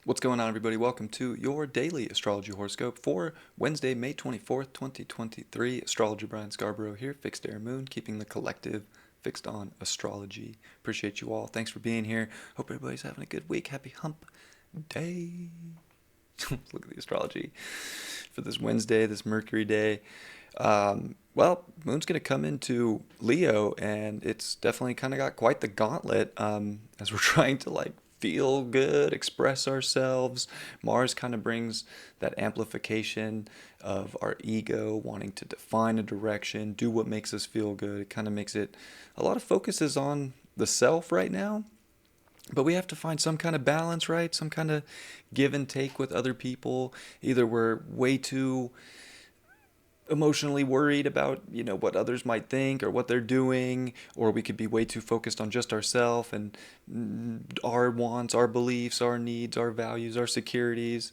What's going on, everybody? Welcome to your daily astrology horoscope for Wednesday, May 24th, 2023. Astrologer Brian Scarborough here, Fixed Air Moon, keeping the collective fixed on astrology. Appreciate you all. Thanks for being here. Hope everybody's having a good week. Happy hump day. Look at the astrology for this Wednesday, this Mercury day. Moon's going to come into Leo, and it's definitely kind of got quite the gauntlet as we're trying to feel good, express ourselves. Mars kind of brings that amplification of our ego wanting to define a direction, do what makes us feel good. It kind of makes it a lot of focus is on the self right now. But we have to find some kind of balance, right? Some kind of give and take with other people. Either we're way too emotionally worried about what others might think or what they're doing, or we could be way too focused on just ourselves and our wants, our beliefs, our needs, our values, our securities,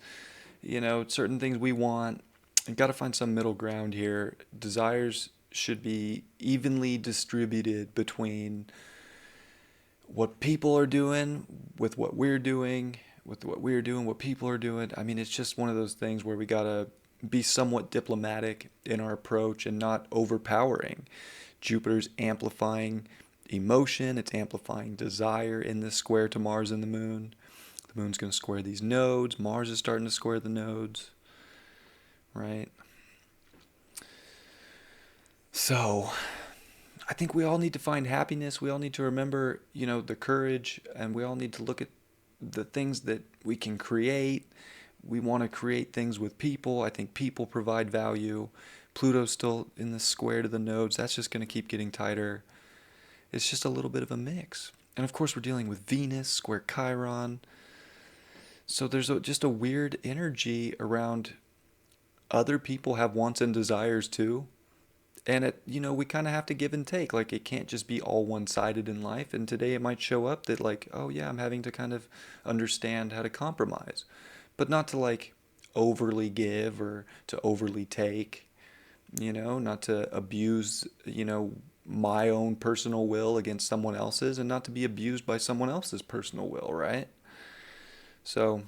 certain things we want. And got to find some middle ground here. Desires should be evenly distributed between what people are doing with what we're doing, with what we're doing, what people are doing. I mean, it's just one of those things where we gotta be somewhat diplomatic in our approach and not overpowering. Jupiter's amplifying emotion, it's amplifying desire in this square to Mars and the moon. The moon's going to square these nodes. Mars is starting to square the nodes, right? So, I think we all need to find happiness. We all need to remember, the courage, and we all need to look at the things that we can create. We want to create things with people. I think people provide value. Pluto's still in the square to the nodes. That's just going to keep getting tighter. It's just a little bit of a mix. And of course, we're dealing with Venus, square Chiron. So there's just a weird energy around other people have wants and desires too. And we kind of have to give and take. Like, it can't just be all one-sided in life. And today it might show up that oh yeah, I'm having to kind of understand how to compromise, but not to overly give or to overly take, not to abuse, my own personal will against someone else's, and not to be abused by someone else's personal will, right? So,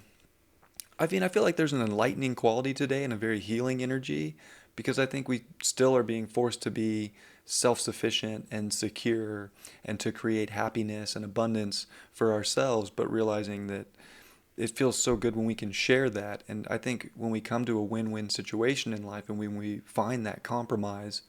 I mean, I feel like there's an enlightening quality today and a very healing energy, because I think we still are being forced to be self-sufficient and secure and to create happiness and abundance for ourselves, but realizing that it feels so good when we can share that. And I think when we come to a win-win situation in life, and when we find that compromise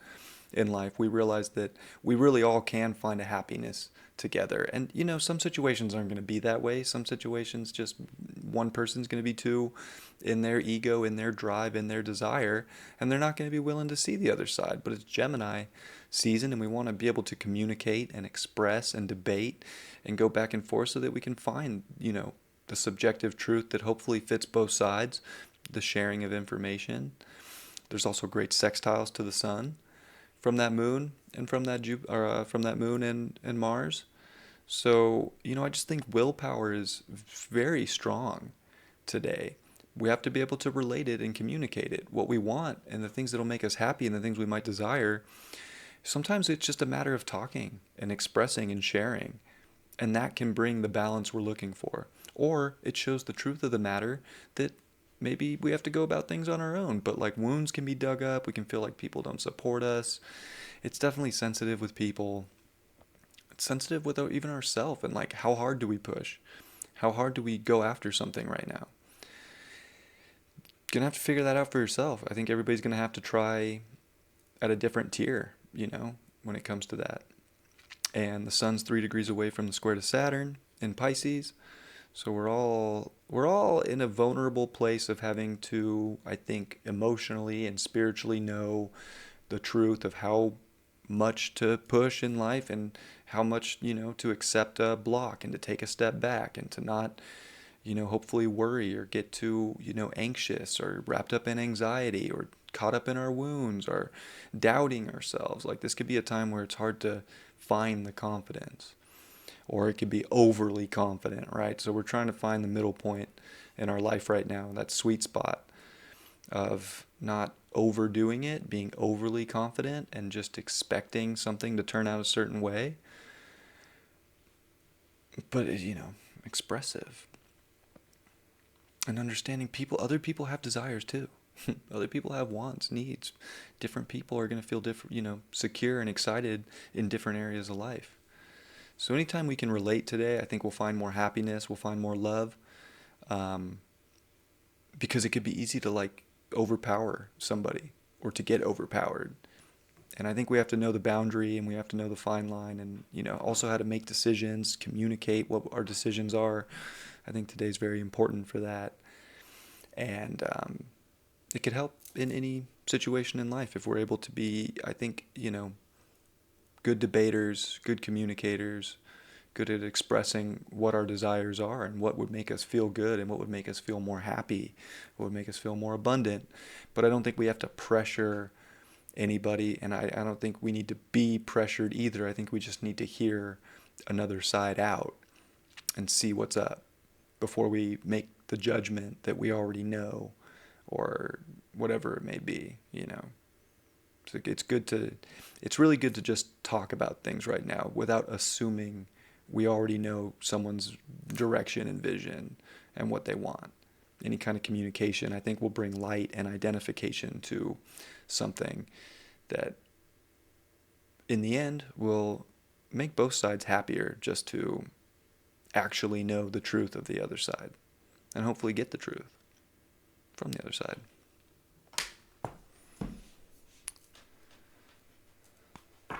in life, we realize that we really all can find a happiness together. And some situations aren't going to be that way. Some situations, just one person's going to be too in their ego, in their drive, in their desire, and they're not going to be willing to see the other side. But it's Gemini season, and we want to be able to communicate and express and debate and go back and forth so that we can find the subjective truth that hopefully fits both sides, the sharing of information. There's also great sextiles to the sun from that moon and from that from that moon and Mars. So, I just think willpower is very strong today. We have to be able to relate it and communicate it, what we want and the things that'll make us happy and the things we might desire. Sometimes it's just a matter of talking and expressing and sharing, and that can bring the balance we're looking for. Or it shows the truth of the matter that maybe we have to go about things on our own, but wounds can be dug up. We can feel like people don't support us. It's definitely sensitive with people. It's sensitive with even ourselves, and how hard do we push? How hard do we go after something right now? Gonna have to figure that out for yourself. I think everybody's gonna have to try at a different tier, when it comes to that. And the sun's 3 degrees away from the square to Saturn in Pisces. So we're all in a vulnerable place of having to, I think, emotionally and spiritually know the truth of how much to push in life, and how much, to accept a block and to take a step back and to not, hopefully worry or get too, anxious or wrapped up in anxiety or caught up in our wounds or doubting ourselves. This could be a time where it's hard to find the confidence, or it could be overly confident, right? So we're trying to find the middle point in our life right now, that sweet spot of not overdoing it, being overly confident and just expecting something to turn out a certain way, but expressive. And understanding other people have desires too. Other people have wants, needs. Different people are going to feel different, secure and excited in different areas of life. So anytime we can relate today, I think we'll find more happiness, we'll find more love, um, because it could be easy to like overpower somebody or to get overpowered. And I think we have to know the boundary and we have to know the fine line and, also how to make decisions, communicate what our decisions are. I think today's very important for that. And it could help in any situation in life if we're able to be, I think, good debaters, good communicators, good at expressing what our desires are and what would make us feel good and what would make us feel more happy, what would make us feel more abundant. But I don't think we have to pressure anybody, and I don't think we need to be pressured either. I think we just need to hear another side out and see what's up before we make the judgment that we already know or whatever it may be, So it's really good to just talk about things right now without assuming we already know someone's direction and vision and what they want. Any kind of communication, I think, will bring light and identification to something that, in the end, will make both sides happier just to actually know the truth of the other side and hopefully get the truth from the other side. Let's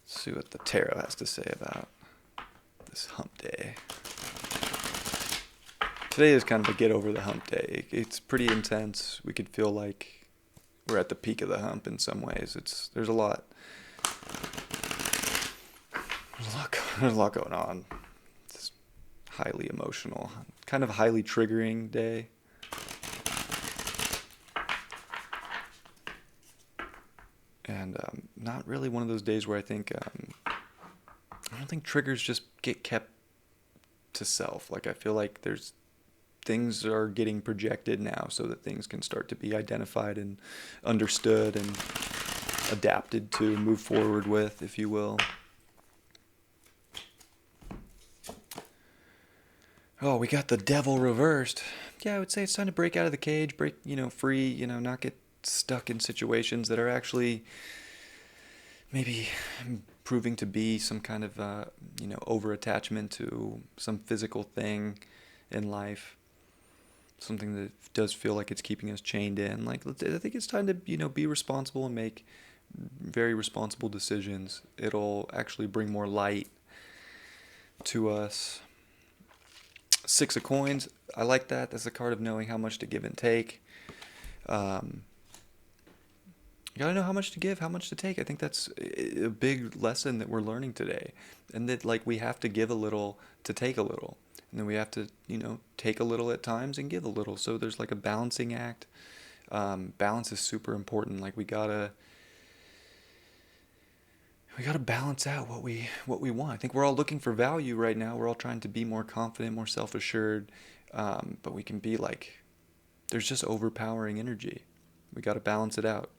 see what the tarot has to say about this hump day. Today is kind of a get over the hump day. It's pretty intense. We could feel like we're at the peak of the hump in some ways. There's a lot going on. It's highly emotional, kind of highly triggering day. And not really one of those days where I don't think triggers just get kept to self. Like I feel like things are getting projected now so that things can start to be identified and understood and adapted to, move forward with, if you will. Oh, we got the devil reversed. Yeah, I would say it's time to break out of the cage, break, free, not get stuck in situations that are actually maybe proving to be some kind of, over-attachment to some physical thing in life. Something that does feel like it's keeping us chained in. Like, I think it's time to, be responsible and make very responsible decisions. It'll actually bring more light to us. Six of Coins, I like that. That's a card of knowing how much to give and take. You gotta know how much to give, how much to take. I think that's a big lesson that we're learning today. And that, like, we have to give a little to take a little. And then we have to, take a little at times and give a little. So there's like a balancing act. Balance is super important. Like we gotta balance out what we want. I think we're all looking for value right now. We're all trying to be more confident, more self-assured. But we can be like, there's just overpowering energy. We gotta balance it out.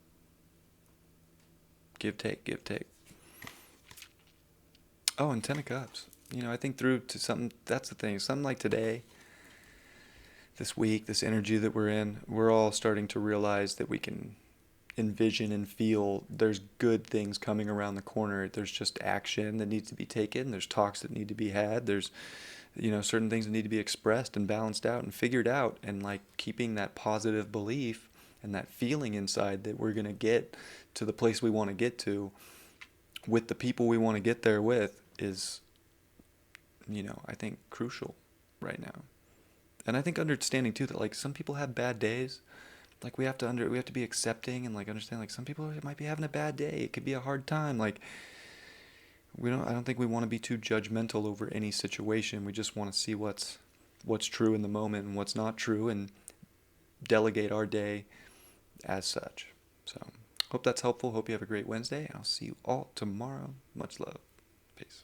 Give, take, give, take. Oh, and 10 of Cups. I think through to something, that's the thing, something like today, this week, this energy that we're in, we're all starting to realize that we can envision and feel there's good things coming around the corner. There's just action that needs to be taken. There's talks that need to be had. There's, certain things that need to be expressed and balanced out and figured out. And like keeping that positive belief and that feeling inside that we're going to get to the place we want to get to with the people we want to get there with is, I think crucial right now. And I think understanding too that like some people have bad days. Like we have to be accepting and like understand like some people might be having a bad day. It could be a hard time. Like I don't think we want to be too judgmental over any situation. We just want to see what's true in the moment and what's not true and delegate our day as such. So hope that's helpful. Hope you have a great Wednesday. I'll see you all tomorrow. Much love. Peace.